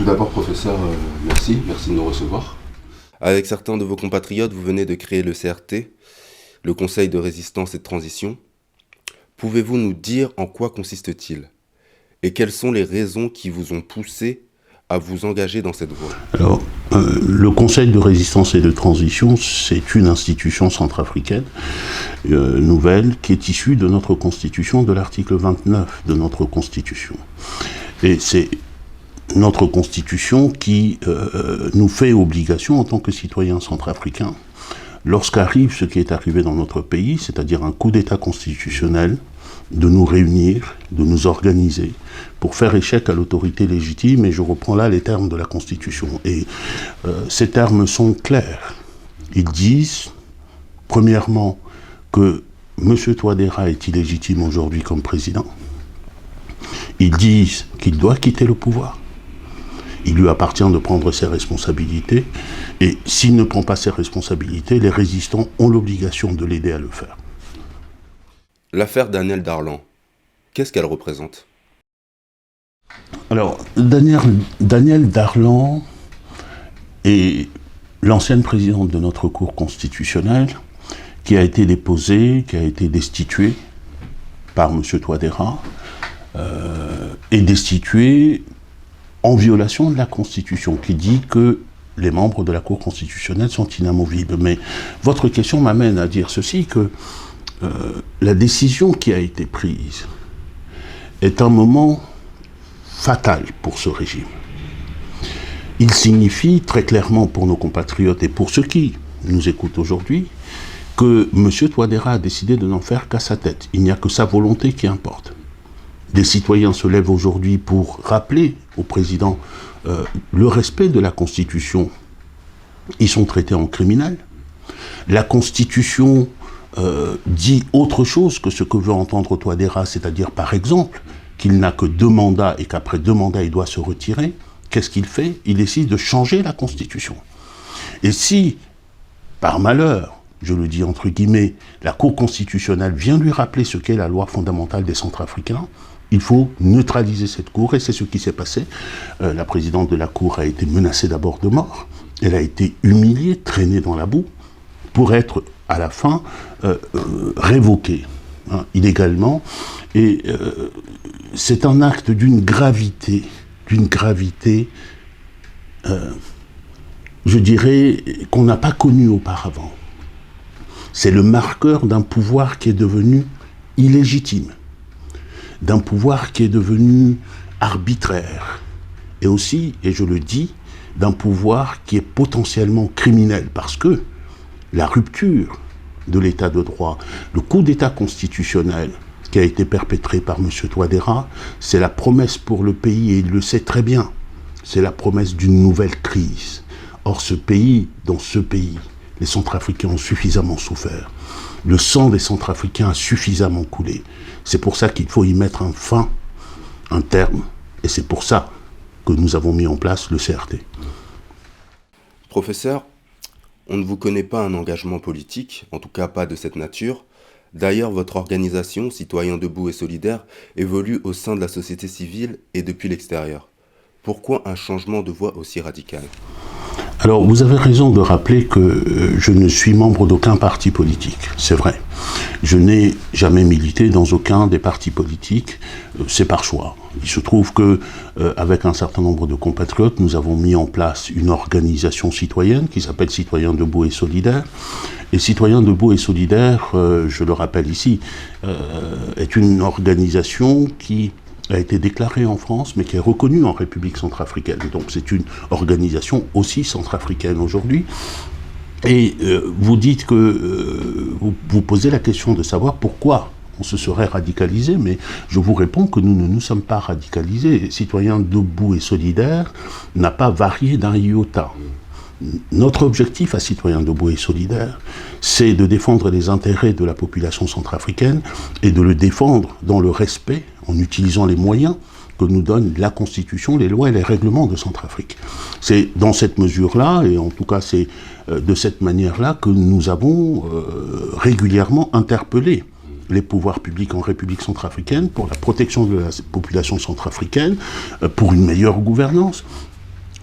Tout d'abord, professeur, merci de nous recevoir. Avec certains de vos compatriotes, vous venez de créer le CRT, le Conseil de résistance et de transition. Pouvez-vous nous dire en quoi consiste-t-il? Et quelles sont les raisons qui vous ont poussé à vous engager dans cette voie? Alors, le Conseil de résistance et de transition, c'est une institution centrafricaine nouvelle qui est issue de notre Constitution, de l'article 29 de notre Constitution. Et c'est notre Constitution qui nous fait obligation en tant que citoyens centrafricains, lorsqu'arrive ce qui est arrivé dans notre pays, c'est-à-dire un coup d'État constitutionnel, de nous réunir, de nous organiser pour faire échec à l'autorité légitime, et je reprends là les termes de la Constitution. Et ces termes sont clairs. Ils disent, premièrement, que M. Touadéra est illégitime aujourd'hui comme président. Ils disent qu'il doit quitter le pouvoir. Il lui appartient de prendre ses responsabilités, et s'il ne prend pas ses responsabilités, les résistants ont l'obligation de l'aider à le faire. L'affaire Daniel Darlan, qu'est-ce qu'elle représente? Alors, Daniel Darlan est l'ancienne présidente de notre Cour constitutionnelle qui a été déposée, qui a été destituée par M. Touadéra, et destituée en violation de la Constitution, qui dit que les membres de la Cour constitutionnelle sont inamovibles. Mais votre question m'amène à dire ceci, que la décision qui a été prise est un moment fatal pour ce régime. Il signifie très clairement pour nos compatriotes et pour ceux qui nous écoutent aujourd'hui que M. Touadéra a décidé de n'en faire qu'à sa tête. Il n'y a que sa volonté qui importe. Des citoyens se lèvent aujourd'hui pour rappeler au président le respect de la Constitution. Ils sont traités en criminels. La Constitution dit autre chose que ce que veut entendre Touadéra, c'est-à-dire par exemple qu'il n'a que 2 mandats et qu'après 2 mandats il doit se retirer. Qu'est-ce qu'il fait? Il décide de changer la Constitution. Et si, par malheur, je le dis entre guillemets, la Cour constitutionnelle vient lui rappeler ce qu'est la loi fondamentale des Centrafricains, il faut neutraliser cette Cour, et c'est ce qui s'est passé. La présidente de la Cour a été menacée d'abord de mort, elle a été humiliée, traînée dans la boue, pour être à la fin révoquée illégalement. Et c'est un acte d'une gravité, je dirais, qu'on n'a pas connue auparavant. C'est le marqueur d'un pouvoir qui est devenu illégitime, d'un pouvoir qui est devenu arbitraire, et aussi, et je le dis, d'un pouvoir qui est potentiellement criminel, parce que la rupture de l'état de droit, le coup d'état constitutionnel qui a été perpétré par M. Touadéra, c'est la promesse pour le pays, et il le sait très bien, c'est la promesse d'une nouvelle crise. Or dans ce pays, les Centrafricains ont suffisamment souffert. Le sang des Centrafricains a suffisamment coulé. C'est pour ça qu'il faut y mettre un terme, et c'est pour ça que nous avons mis en place le CRT. Professeur, on ne vous connaît pas un engagement politique, en tout cas pas de cette nature. D'ailleurs, votre organisation, Citoyens debout et solidaires, évolue au sein de la société civile et depuis l'extérieur. Pourquoi un changement de voie aussi radical? Alors, vous avez raison de rappeler que je ne suis membre d'aucun parti politique, c'est vrai. Je n'ai jamais milité dans aucun des partis politiques, c'est par choix. Il se trouve que, avec un certain nombre de compatriotes, nous avons mis en place une organisation citoyenne qui s'appelle Citoyens debout et solidaires. Et Citoyens debout et solidaires, je le rappelle ici, est une organisation qui a été déclarée en France, mais qui est reconnue en République centrafricaine. Donc c'est une organisation aussi centrafricaine aujourd'hui. Et vous dites que vous posez la question de savoir pourquoi on se serait radicalisé, mais je vous réponds que nous ne nous sommes pas radicalisés. Citoyens debout et solidaires n'a pas varié d'un iota. Notre objectif à Citoyens debout et solidaires, c'est de défendre les intérêts de la population centrafricaine et de le défendre dans le respect, en utilisant les moyens que nous donne la Constitution, les lois et les règlements de Centrafrique. C'est dans cette mesure-là, et en tout cas c'est de cette manière-là que nous avons régulièrement interpellé les pouvoirs publics en République centrafricaine pour la protection de la population centrafricaine, pour une meilleure gouvernance.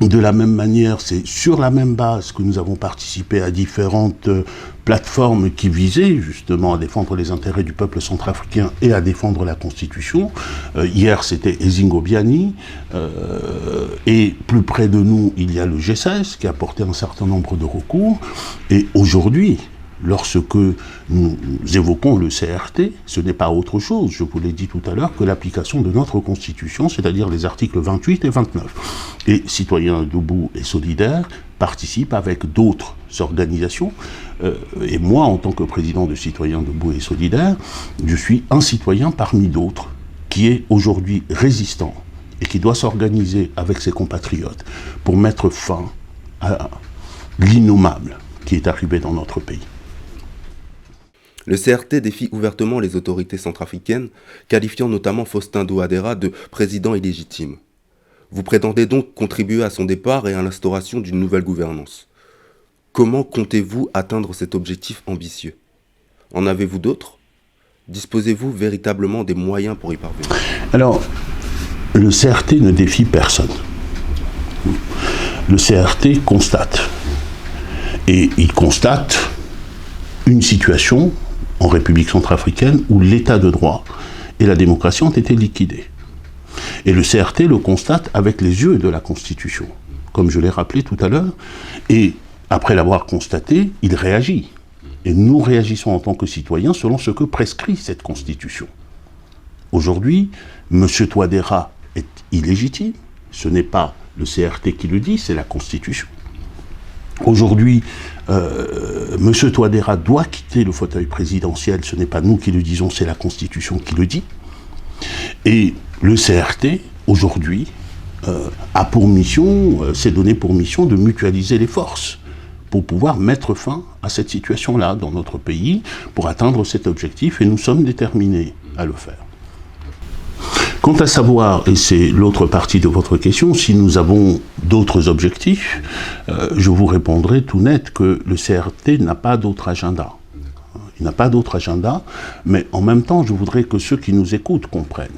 De la même manière, c'est sur la même base que nous avons participé à différentes plateformes qui visaient justement à défendre les intérêts du peuple centrafricain et à défendre la Constitution. Hier, c'était Ezingo Biani. Et plus près de nous, il y a le G16 qui a porté un certain nombre de recours. Et aujourd'hui, lorsque nous évoquons le CRT, ce n'est pas autre chose, je vous l'ai dit tout à l'heure, que l'application de notre Constitution, c'est-à-dire les articles 28 et 29. Et Citoyens debout et solidaires participent avec d'autres organisations. Et moi, en tant que président de Citoyens debout et solidaires, je suis un citoyen parmi d'autres qui est aujourd'hui résistant et qui doit s'organiser avec ses compatriotes pour mettre fin à l'innommable qui est arrivé dans notre pays. Le CRT défie ouvertement les autorités centrafricaines, qualifiant notamment Faustin Touadéra de président illégitime. Vous prétendez donc contribuer à son départ et à l'instauration d'une nouvelle gouvernance. Comment comptez-vous atteindre cet objectif ambitieux? En avez-vous d'autres? Disposez-vous véritablement des moyens pour y parvenir? Alors, le CRT ne défie personne. Le CRT constate. Et il constate une situation en République centrafricaine où l'état de droit et la démocratie ont été liquidés. Et le CRT le constate avec les yeux de la Constitution, comme je l'ai rappelé tout à l'heure, et après l'avoir constaté, il réagit. Et nous réagissons en tant que citoyens selon ce que prescrit cette Constitution. Aujourd'hui, M. Touadéra est illégitime, ce n'est pas le CRT qui le dit, c'est la Constitution. Aujourd'hui, M. Touadéra doit quitter le fauteuil présidentiel, ce n'est pas nous qui le disons, c'est la Constitution qui le dit. Et le CRT, aujourd'hui, a pour mission, s'est donné pour mission de mutualiser les forces pour pouvoir mettre fin à cette situation-là dans notre pays, pour atteindre cet objectif, et nous sommes déterminés à le faire. Quant à savoir, et c'est l'autre partie de votre question, si nous avons d'autres objectifs, je vous répondrai tout net que le CRT n'a pas d'autre agenda. Il n'a pas d'autre agenda, mais en même temps, je voudrais que ceux qui nous écoutent comprennent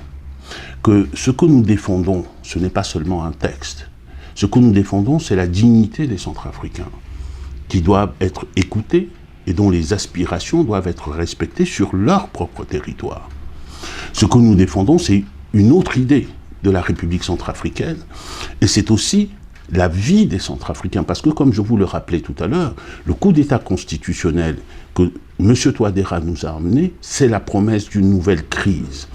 que ce que nous défendons, ce n'est pas seulement un texte. Ce que nous défendons, c'est la dignité des Centrafricains, qui doivent être écoutés et dont les aspirations doivent être respectées sur leur propre territoire. Ce que nous défendons, c'est une autre idée de la République centrafricaine, et c'est aussi la vie des Centrafricains, parce que comme je vous le rappelais tout à l'heure, le coup d'État constitutionnel que M. Touadéra nous a amené, c'est la promesse d'une nouvelle crise.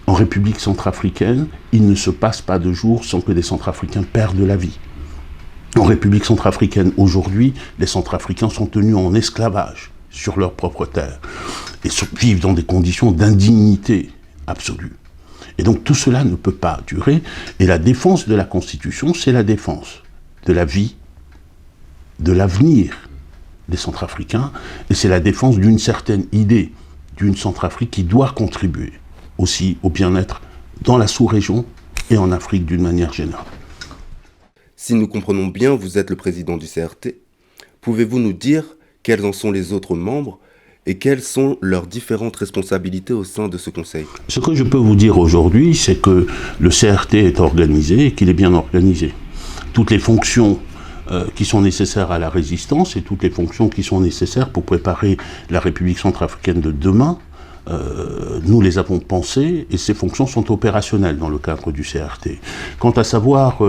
En République centrafricaine, il ne se passe pas de jour sans que des Centrafricains perdent la vie. En République centrafricaine, aujourd'hui, les Centrafricains sont tenus en esclavage sur leur propre terre et vivent dans des conditions d'indignité absolue. Et donc tout cela ne peut pas durer, et la défense de la Constitution, c'est la défense de la vie, de l'avenir des Centrafricains, et c'est la défense d'une certaine idée d'une Centrafrique qui doit contribuer aussi au bien-être dans la sous-région et en Afrique d'une manière générale. Si nous comprenons bien, vous êtes le président du CRT. Pouvez-vous nous dire quels en sont les autres membres et quelles sont leurs différentes responsabilités au sein de ce conseil? Ce que je peux vous dire aujourd'hui, c'est que le CRT est organisé et qu'il est bien organisé. Toutes les fonctions qui sont nécessaires à la résistance et toutes les fonctions qui sont nécessaires pour préparer la République centrafricaine de demain, nous les avons pensées et ces fonctions sont opérationnelles dans le cadre du CRT. Quant à savoir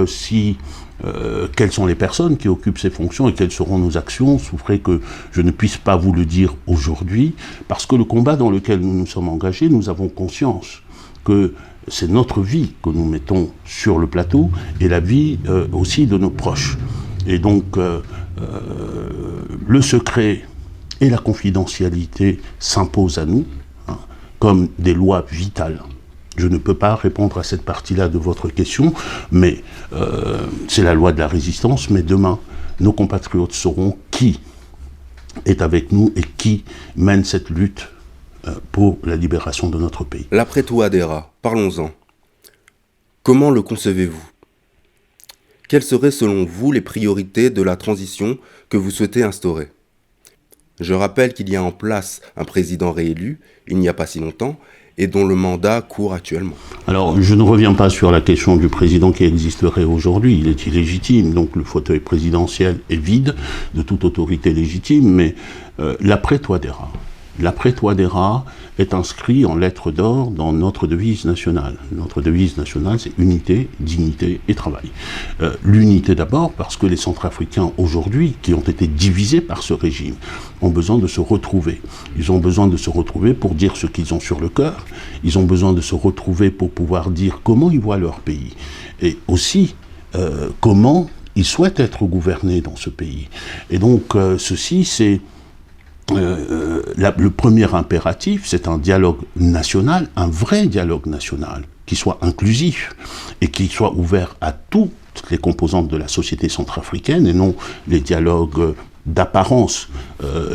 quelles sont les personnes qui occupent ces fonctions et quelles seront nos actions, souffrez que je ne puisse pas vous le dire aujourd'hui, parce que le combat dans lequel nous nous sommes engagés, nous avons conscience que c'est notre vie que nous mettons sur le plateau et la vie aussi de nos proches. Et donc le secret et la confidentialité s'imposent à nous, comme des lois vitales. Je ne peux pas répondre à cette partie-là de votre question, mais c'est la loi de la résistance. Mais demain, nos compatriotes sauront qui est avec nous et qui mène cette lutte pour la libération de notre pays. L'après Touadéra, parlons-en. Comment le concevez-vous? Quelles seraient selon vous les priorités de la transition que vous souhaitez instaurer? Je rappelle qu'il y a en place un président réélu, il n'y a pas si longtemps, et dont le mandat court actuellement. Alors, je ne reviens pas sur la question du président qui existerait aujourd'hui. Il est illégitime, donc le fauteuil présidentiel est vide de toute autorité légitime, mais l'après-Touadéra. L'après-Touadéra est inscrit en lettres d'or dans notre devise nationale. Notre devise nationale, c'est unité, dignité et travail. L'unité d'abord parce que les Centrafricains aujourd'hui, qui ont été divisés par ce régime, ont besoin de se retrouver. Ils ont besoin de se retrouver pour dire ce qu'ils ont sur le cœur. Ils ont besoin de se retrouver pour pouvoir dire comment ils voient leur pays. Et aussi, comment ils souhaitent être gouvernés dans ce pays. Et donc, ceci, c'est... le premier impératif, c'est un dialogue national, un vrai dialogue national, qui soit inclusif et qui soit ouvert à toutes les composantes de la société centrafricaine et non les dialogues d'apparence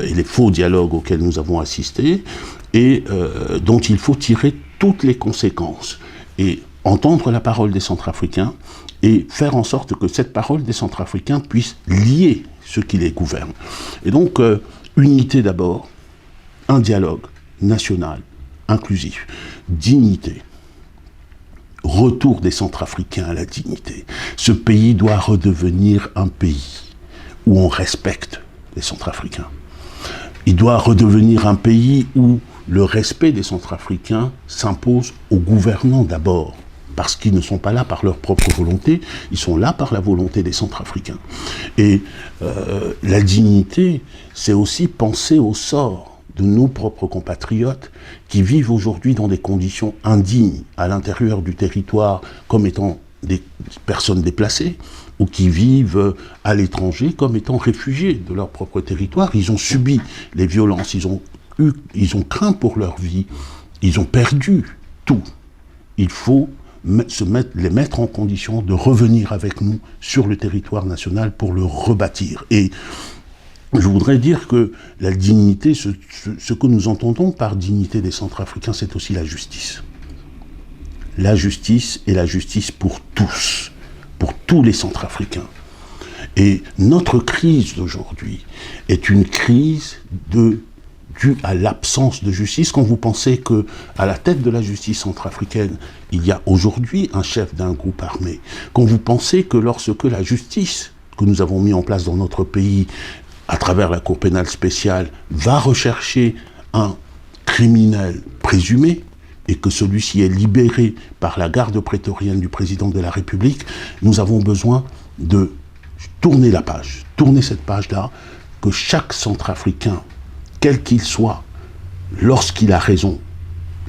et les faux dialogues auxquels nous avons assisté et dont il faut tirer toutes les conséquences et entendre la parole des Centrafricains et faire en sorte que cette parole des Centrafricains puisse lier ceux qui les gouvernent. Et donc, unité d'abord, un dialogue national, inclusif, dignité, retour des Centrafricains à la dignité. Ce pays doit redevenir un pays où on respecte les Centrafricains. Il doit redevenir un pays où le respect des Centrafricains s'impose aux gouvernants d'abord, parce qu'ils ne sont pas là par leur propre volonté, ils sont là par la volonté des Centrafricains. Et la dignité, c'est aussi penser au sort de nos propres compatriotes qui vivent aujourd'hui dans des conditions indignes à l'intérieur du territoire comme étant des personnes déplacées ou qui vivent à l'étranger comme étant réfugiés de leur propre territoire. Ils ont subi les violences, ils ont craint pour leur vie, ils ont perdu tout. Il faut les mettre en condition de revenir avec nous sur le territoire national pour le rebâtir. Et je voudrais dire que la dignité, ce que nous entendons par dignité des Centrafricains, c'est aussi la justice. La justice et la justice pour tous les Centrafricains. Et notre crise d'aujourd'hui est une crise due à l'absence de justice. Quand vous pensez qu'à la tête de la justice centrafricaine, il y a aujourd'hui un chef d'un groupe armé, quand vous pensez que lorsque la justice que nous avons mis en place dans notre pays, à travers la Cour pénale spéciale, va rechercher un criminel présumé, et que celui-ci est libéré par la garde prétorienne du président de la République, nous avons besoin de tourner la page, tourner cette page-là, que chaque Centrafricain, quel qu'il soit, lorsqu'il a raison,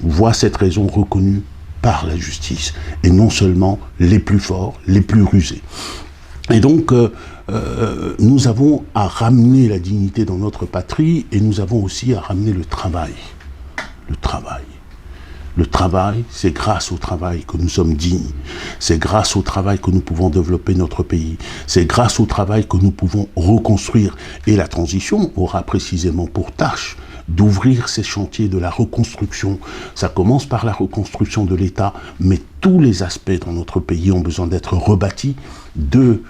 voit cette raison reconnue par la justice, et non seulement les plus forts, les plus rusés. Et donc, nous avons à ramener la dignité dans notre patrie, et nous avons aussi à ramener le travail. Le travail. Le travail, c'est grâce au travail que nous sommes dignes. C'est grâce au travail que nous pouvons développer notre pays. C'est grâce au travail que nous pouvons reconstruire. Et la transition aura précisément pour tâche d'ouvrir ces chantiers de la reconstruction. Ça commence par la reconstruction de l'État, mais tous les aspects dans notre pays ont besoin d'être rebâtis des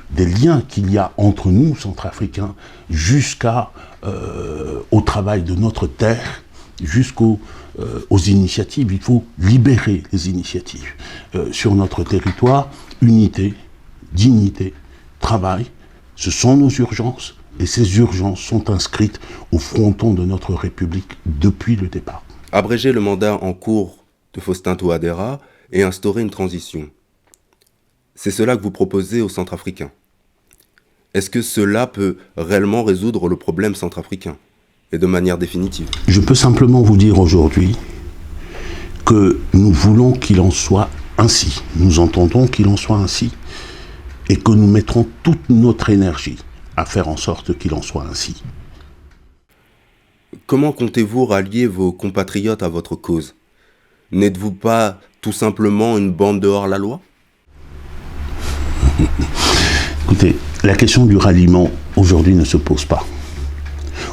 liens qu'il y a entre nous, Centrafricains, au travail de notre terre, jusqu'aux initiatives. Il faut libérer les initiatives. Sur notre territoire, unité, dignité, travail, ce sont nos urgences, et ces urgences sont inscrites au fronton de notre République depuis le départ. Abréger le mandat en cours de Faustin Touadéra et instaurer une transition. C'est cela que vous proposez aux Centrafricains. Est-ce que cela peut réellement résoudre le problème centrafricain ? Et de manière définitive. Je peux simplement vous dire aujourd'hui que nous voulons qu'il en soit ainsi. Nous entendons qu'il en soit ainsi. Et que nous mettrons toute notre énergie à faire en sorte qu'il en soit ainsi. Comment comptez-vous rallier vos compatriotes à votre cause ? N'êtes-vous pas tout simplement une bande de hors-la-loi ? Écoutez, la question du ralliement aujourd'hui ne se pose pas.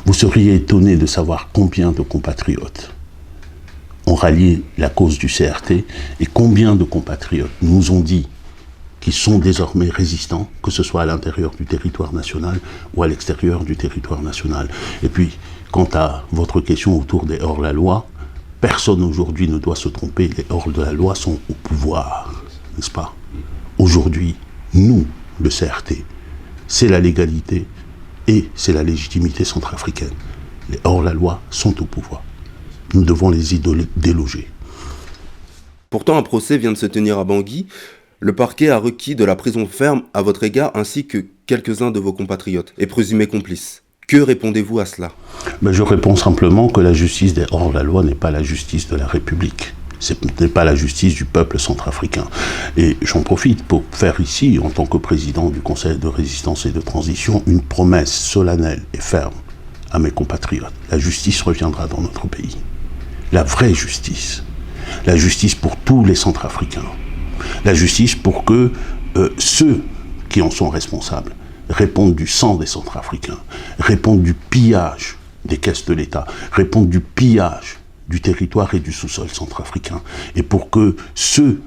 Vous seriez étonné de savoir combien de compatriotes ont rallié la cause du CRT et combien de compatriotes nous ont dit qu'ils sont désormais résistants, que ce soit à l'intérieur du territoire national ou à l'extérieur du territoire national. Et puis, quant à votre question autour des hors-la-loi, personne aujourd'hui ne doit se tromper, les hors de la loi sont au pouvoir, n'est-ce pas? Aujourd'hui, nous, le CRT, c'est la légalité et c'est la légitimité centrafricaine. Les hors-la-loi sont au pouvoir. Nous devons les déloger. Pourtant, un procès vient de se tenir à Bangui. Le parquet a requis de la prison ferme à votre égard ainsi que quelques-uns de vos compatriotes et présumés complices. Que répondez-vous à cela? Je réponds simplement que la justice des hors-la-loi n'est pas la justice de la République. Ce n'est pas la justice du peuple centrafricain. Et j'en profite pour faire ici, en tant que président du Conseil de résistance et de transition, une promesse solennelle et ferme à mes compatriotes. La justice reviendra dans notre pays. La vraie justice. La justice pour tous les Centrafricains. La justice pour que ceux qui en sont responsables répondent du sang des Centrafricains, répondent du pillage des caisses de l'État, répondent du pillage du territoire et du sous-sol centrafricain, et pour que ceux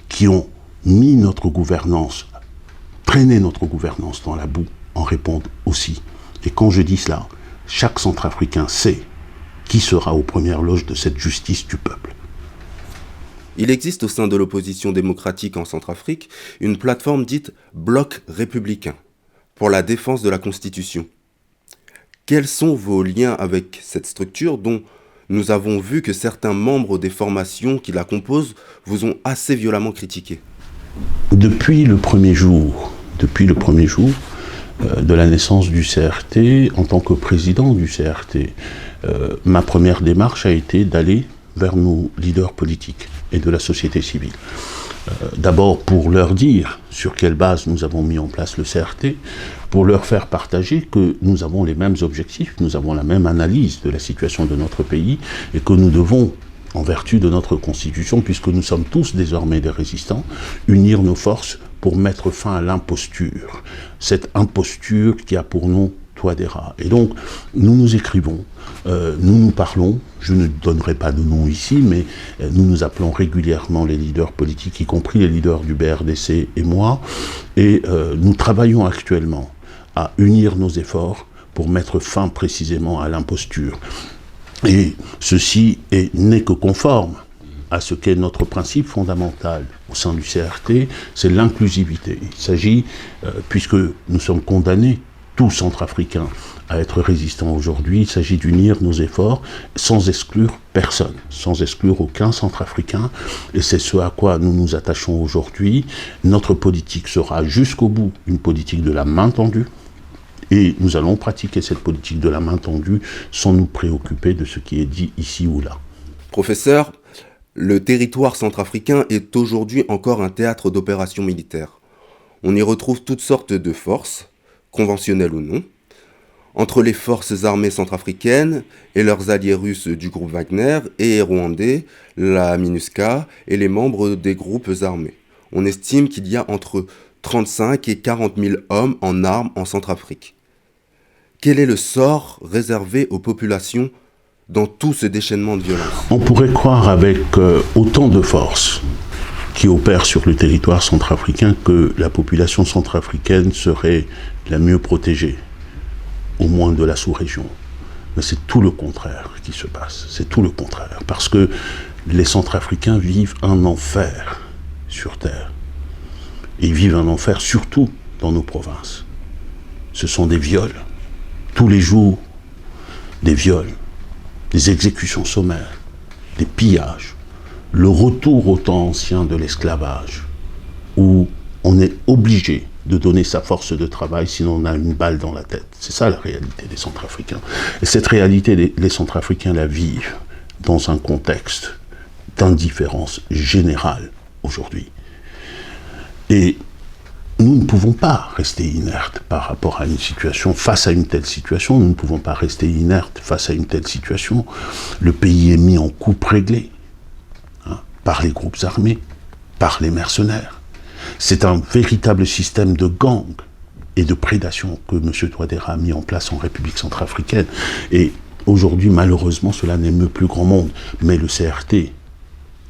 qui ont mis notre gouvernance, traîné notre gouvernance dans la boue, en répondent aussi. Et quand je dis cela, chaque Centrafricain sait qui sera aux premières loges de cette justice du peuple. Il existe au sein de l'opposition démocratique en Centrafrique une plateforme dite Bloc républicain pour la défense de la Constitution. Quels sont vos liens avec cette structure dont nous avons vu que certains membres des formations qui la composent vous ont assez violemment critiqué? Depuis le premier jour de la naissance du CRT, en tant que président du CRT, ma première démarche a été d'aller vers nos leaders politiques et de la société civile. D'abord pour leur dire sur quelle base nous avons mis en place le CRT, pour leur faire partager que nous avons les mêmes objectifs, nous avons la même analyse de la situation de notre pays et que nous devons, en vertu de notre constitution, puisque nous sommes tous désormais des résistants, unir nos forces pour mettre fin à l'imposture. Cette imposture qui a pour nom Touadéra. Et donc, nous nous écrivons, nous nous parlons, je ne donnerai pas de nom ici, mais nous nous appelons régulièrement les leaders politiques, y compris les leaders du BRDC et moi, et nous travaillons actuellement à unir nos efforts pour mettre fin précisément à l'imposture. Et ceci n'est que conforme à ce qu'est notre principe fondamental au sein du CRT, c'est l'inclusivité. Il s'agit, puisque nous sommes condamnés, tous centrafricains, à être résistants aujourd'hui, il s'agit d'unir nos efforts sans exclure personne, sans exclure aucun centrafricain, et c'est ce à quoi nous nous attachons aujourd'hui. Notre politique sera jusqu'au bout une politique de la main tendue, et nous allons pratiquer cette politique de la main tendue sans nous préoccuper de ce qui est dit ici ou là. Professeur, le territoire centrafricain est aujourd'hui encore un théâtre d'opérations militaires. On y retrouve toutes sortes de forces, conventionnelles ou non, entre les forces armées centrafricaines et leurs alliés russes du groupe Wagner et rwandais, la MINUSCA et les membres des groupes armés. On estime qu'il y a entre 35 et 40 000 hommes en armes en Centrafrique. Quel est le sort réservé aux populations dans tout ce déchaînement de violence? On pourrait croire avec autant de force qui opèrent sur le territoire centrafricain que la population centrafricaine serait la mieux protégée, au moins de la sous-région. Mais c'est tout le contraire qui se passe, c'est tout le contraire, parce que les Centrafricains vivent un enfer sur Terre. Ils vivent un enfer surtout dans nos provinces. Ce sont des viols, tous les jours, des viols, des exécutions sommaires, des pillages, le retour au temps ancien de l'esclavage, où on est obligé de donner sa force de travail, sinon on a une balle dans la tête. C'est ça la réalité des Centrafricains. Et cette réalité, les Centrafricains la vivent dans un contexte d'indifférence générale aujourd'hui. Et nous ne pouvons pas rester inertes par rapport à une situation, face à une telle situation, nous ne pouvons pas rester inertes face à une telle situation. Le pays est mis en coupe réglée, par les groupes armés, par les mercenaires. C'est un véritable système de gang et de prédation que M. Touadéra a mis en place en République centrafricaine. Et aujourd'hui, malheureusement, cela n'émeut plus grand monde. Mais le CRT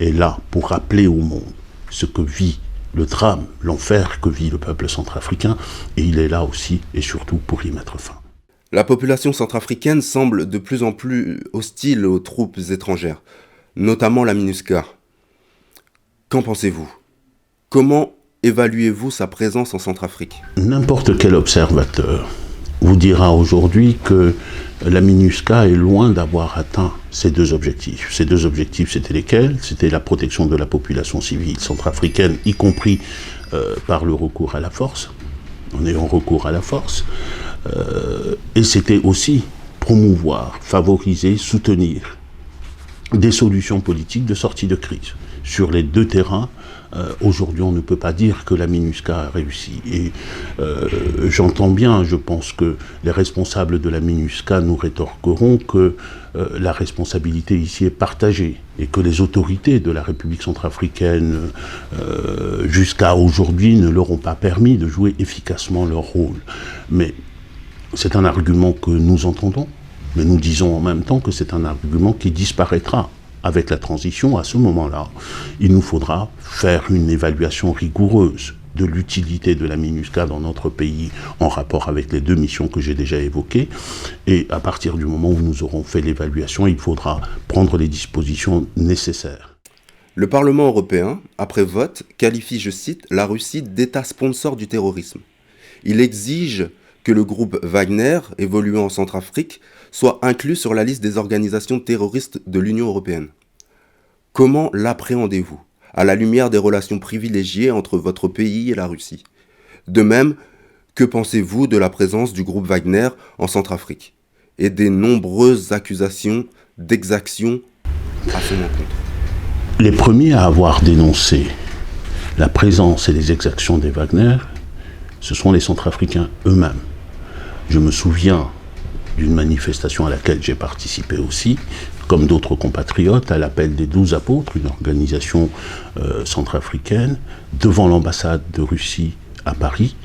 est là pour rappeler au monde ce que vit le drame, l'enfer que vit le peuple centrafricain. Et il est là aussi et surtout pour y mettre fin. La population centrafricaine semble de plus en plus hostile aux troupes étrangères. notamment la MINUSCA. Qu'en pensez-vous? Comment évaluez-vous sa présence en Centrafrique? N'importe quel observateur vous dira aujourd'hui que la MINUSCA est loin d'avoir atteint ces deux objectifs. Ces deux objectifs, c'était lesquels? C'était la protection de la population civile centrafricaine, y compris par le recours à la force, en ayant recours à la force. Et c'était aussi promouvoir, favoriser, soutenir des solutions politiques de sortie de crise. Sur les deux terrains, aujourd'hui, on ne peut pas dire que la MINUSCA a réussi. Et j'entends bien, je pense que les responsables de la MINUSCA nous rétorqueront que la responsabilité ici est partagée et que les autorités de la République centrafricaine, jusqu'à aujourd'hui, ne leur ont pas permis de jouer efficacement leur rôle. Mais c'est un argument que nous entendons, mais nous disons en même temps que c'est un argument qui disparaîtra. Avec la transition, à ce moment-là, il nous faudra faire une évaluation rigoureuse de l'utilité de la MINUSCA dans notre pays en rapport avec les deux missions que j'ai déjà évoquées. Et à partir du moment où nous aurons fait l'évaluation, il faudra prendre les dispositions nécessaires. Le Parlement européen, après vote, qualifie, je cite, la Russie d'État sponsor du terrorisme. Il exige que le groupe Wagner, évoluant en Centrafrique, soit inclus sur la liste des organisations terroristes de l'Union européenne. Comment l'appréhendez-vous, à la lumière des relations privilégiées entre votre pays et la Russie? De même, que pensez-vous de la présence du groupe Wagner en Centrafrique et des nombreuses accusations d'exaction à son encontre? Les premiers à avoir dénoncé la présence et les exactions des Wagner, ce sont les Centrafricains eux-mêmes. Je me souviens d'une manifestation à laquelle j'ai participé aussi, comme d'autres compatriotes, à l'appel des 12 apôtres, une organisation centrafricaine, devant l'ambassade de Russie à Paris,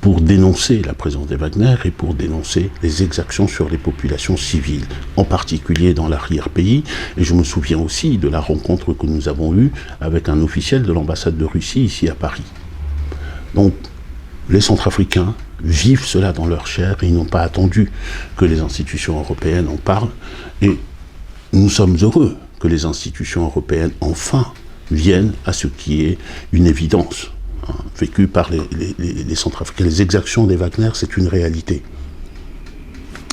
pour dénoncer la présence des Wagner et pour dénoncer les exactions sur les populations civiles, en particulier dans l'arrière-pays. Et je me souviens aussi de la rencontre que nous avons eue avec un officiel de l'ambassade de Russie ici à Paris. Donc, les Centrafricains vivent cela dans leur chair et ils n'ont pas attendu que les institutions européennes en parlent. Et nous sommes heureux que les institutions européennes enfin viennent à ce qui est une évidence, vécue par les Centrafricains. Les exactions des Wagner, c'est une réalité.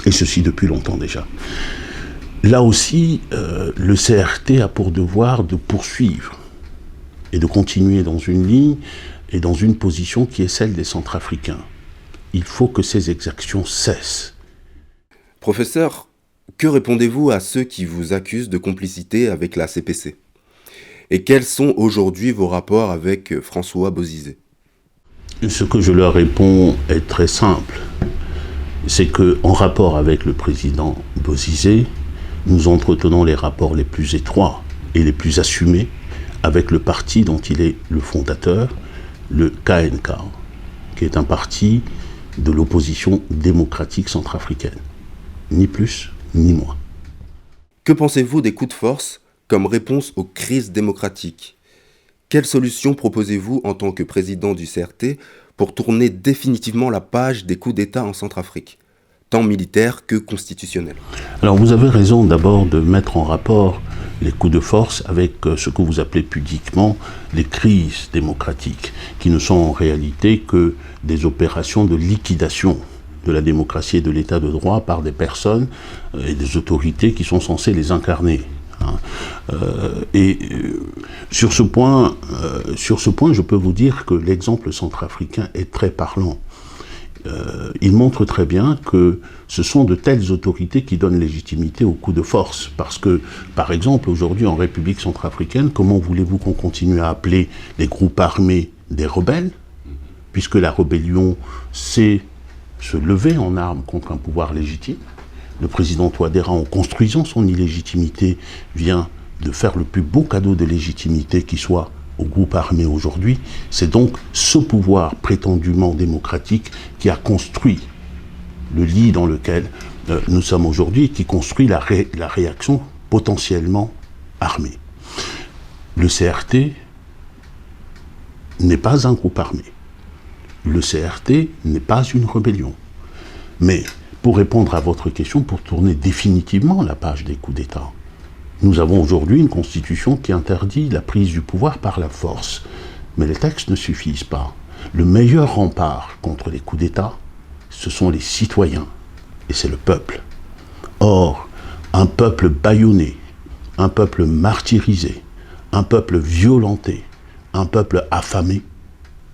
Et ceci depuis longtemps déjà. Là aussi, le CRT a pour devoir de poursuivre et de continuer dans une ligne et dans une position qui est celle des Centrafricains. Il faut que ces exactions cessent. Professeur, que répondez-vous à ceux qui vous accusent de complicité avec la CPC? Et quels sont aujourd'hui vos rapports avec François Bozizé? Ce que je leur réponds est très simple. C'est qu'en rapport avec le président Bozizé, nous entretenons les rapports les plus étroits et les plus assumés avec le parti dont il est le fondateur, le KNK, qui est un parti de l'opposition démocratique centrafricaine. Ni plus, ni moins. Que pensez-vous des coups de force comme réponse aux crises démocratiques? Quelles solutions proposez-vous en tant que président du CRT pour tourner définitivement la page des coups d'État en Centrafrique, tant militaires que constitutionnels? Alors vous avez raison d'abord de mettre en rapport les coups de force avec ce que vous appelez pudiquement les crises démocratiques, qui ne sont en réalité que des opérations de liquidation de la démocratie et de l'état de droit par des personnes et des autorités qui sont censées les incarner. Sur ce point, je peux vous dire que l'exemple centrafricain est très parlant. Il montre très bien que ce sont de telles autorités qui donnent légitimité aux coups de force. Parce que, par exemple, aujourd'hui en République centrafricaine, comment voulez-vous qu'on continue à appeler les groupes armés des rebelles, puisque la rébellion, c'est se lever en armes contre un pouvoir légitime? Le président Touadéra, en construisant son illégitimité, vient de faire le plus beau cadeau de légitimité qui soit au groupe armé aujourd'hui. C'est donc ce pouvoir prétendument démocratique qui a construit le lit dans lequel nous sommes aujourd'hui, qui construit la réaction potentiellement armée. Le CRT n'est pas un groupe armé. Le CRT n'est pas une rébellion. Mais pour répondre à votre question, pour tourner définitivement la page des coups d'État, Nous avons aujourd'hui une constitution qui interdit la prise du pouvoir par la force. Mais les textes ne suffisent pas. Le meilleur rempart contre les coups d'État, ce sont les citoyens, et c'est le peuple. Or, un peuple bâillonné, un peuple martyrisé, un peuple violenté, un peuple affamé,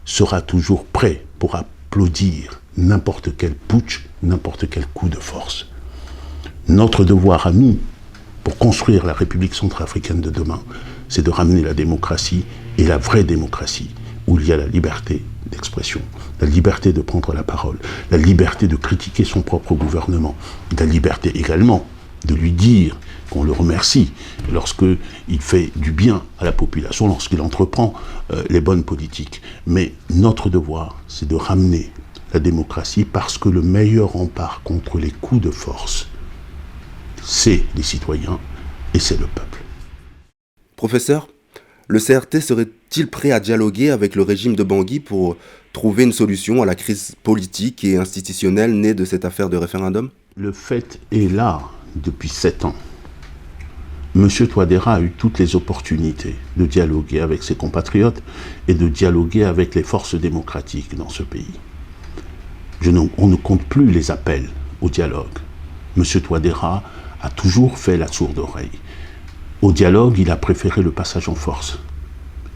sera toujours prêt pour applaudir n'importe quel putsch, n'importe quel coup de force. Notre devoir à nous, pour construire la République centrafricaine de demain, c'est de ramener la démocratie, et la vraie démocratie, où il y a la liberté d'expression, la liberté de prendre la parole, la liberté de critiquer son propre gouvernement, la liberté également de lui dire qu'on le remercie lorsqu'il fait du bien à la population, lorsqu'il entreprend les bonnes politiques. Mais notre devoir, c'est de ramener la démocratie, parce que le meilleur rempart contre les coups de force, c'est les citoyens et c'est le peuple. Professeur, le CRT serait-il prêt à dialoguer avec le régime de Bangui pour trouver une solution à la crise politique et institutionnelle née de cette affaire de référendum? Le fait est là depuis 7 ans. M. Touadéra a eu toutes les opportunités de dialoguer avec ses compatriotes et de dialoguer avec les forces démocratiques dans ce pays. On ne compte plus les appels au dialogue. M. Touadéra a toujours fait la sourde oreille. Au dialogue, il a préféré le passage en force.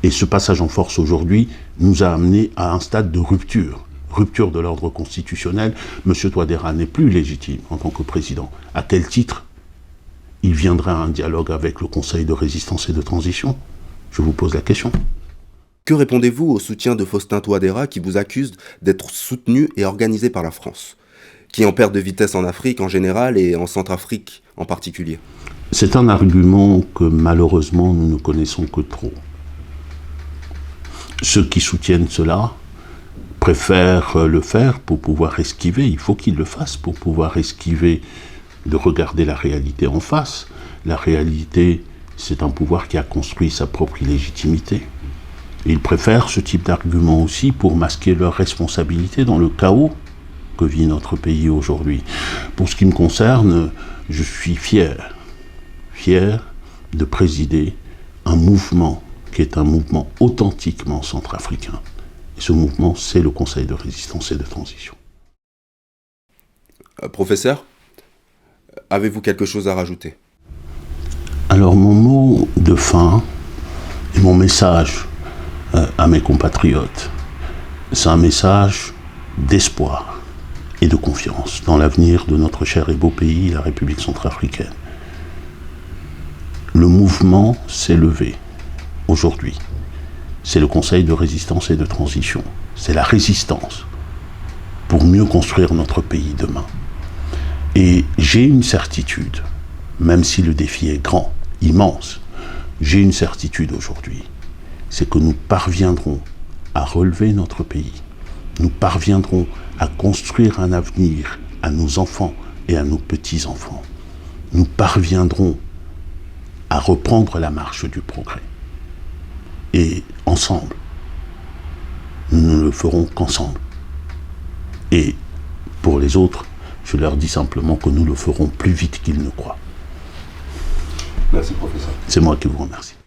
Et ce passage en force aujourd'hui nous a amené à un stade de rupture. Rupture de l'ordre constitutionnel. M. Touadéra n'est plus légitime en tant que président. À quel titre il viendra à un dialogue avec le Conseil de résistance et de transition? Je vous pose la question. Que répondez-vous au soutien de Faustin Touadéra qui vous accuse d'être soutenu et organisé par la France, qui est en perte de vitesse en Afrique en général et en Centrafrique en particulier? C'est un argument que malheureusement nous ne connaissons que trop. Ceux qui soutiennent cela préfèrent le faire pour pouvoir esquiver, il faut qu'ils le fassent pour pouvoir esquiver de regarder la réalité en face. La réalité, c'est un pouvoir qui a construit sa propre illégitimité. Et ils préfèrent ce type d'argument aussi pour masquer leur responsabilité dans le chaos que vit notre pays aujourd'hui. Pour ce qui me concerne, je suis fier de présider un mouvement qui est un mouvement authentiquement centrafricain. Et ce mouvement, c'est le Conseil de résistance et de transition. Professeur, avez-vous quelque chose à rajouter? Alors, mon mot de fin et mon message à mes compatriotes, c'est un message d'espoir et de confiance dans l'avenir de notre cher et beau pays, la République centrafricaine. Le mouvement s'est levé aujourd'hui. C'est le Conseil de résistance et de transition. C'est la résistance pour mieux construire notre pays demain. Et j'ai une certitude, même si le défi est grand, immense, j'ai une certitude aujourd'hui, c'est que nous parviendrons à relever notre pays. Nous parviendrons à construire un avenir à nos enfants et à nos petits-enfants. Nous parviendrons à reprendre la marche du progrès. Et ensemble, nous ne le ferons qu'ensemble. Et pour les autres, je leur dis simplement que nous le ferons plus vite qu'ils ne croient. Merci, professeur. C'est moi qui vous remercie.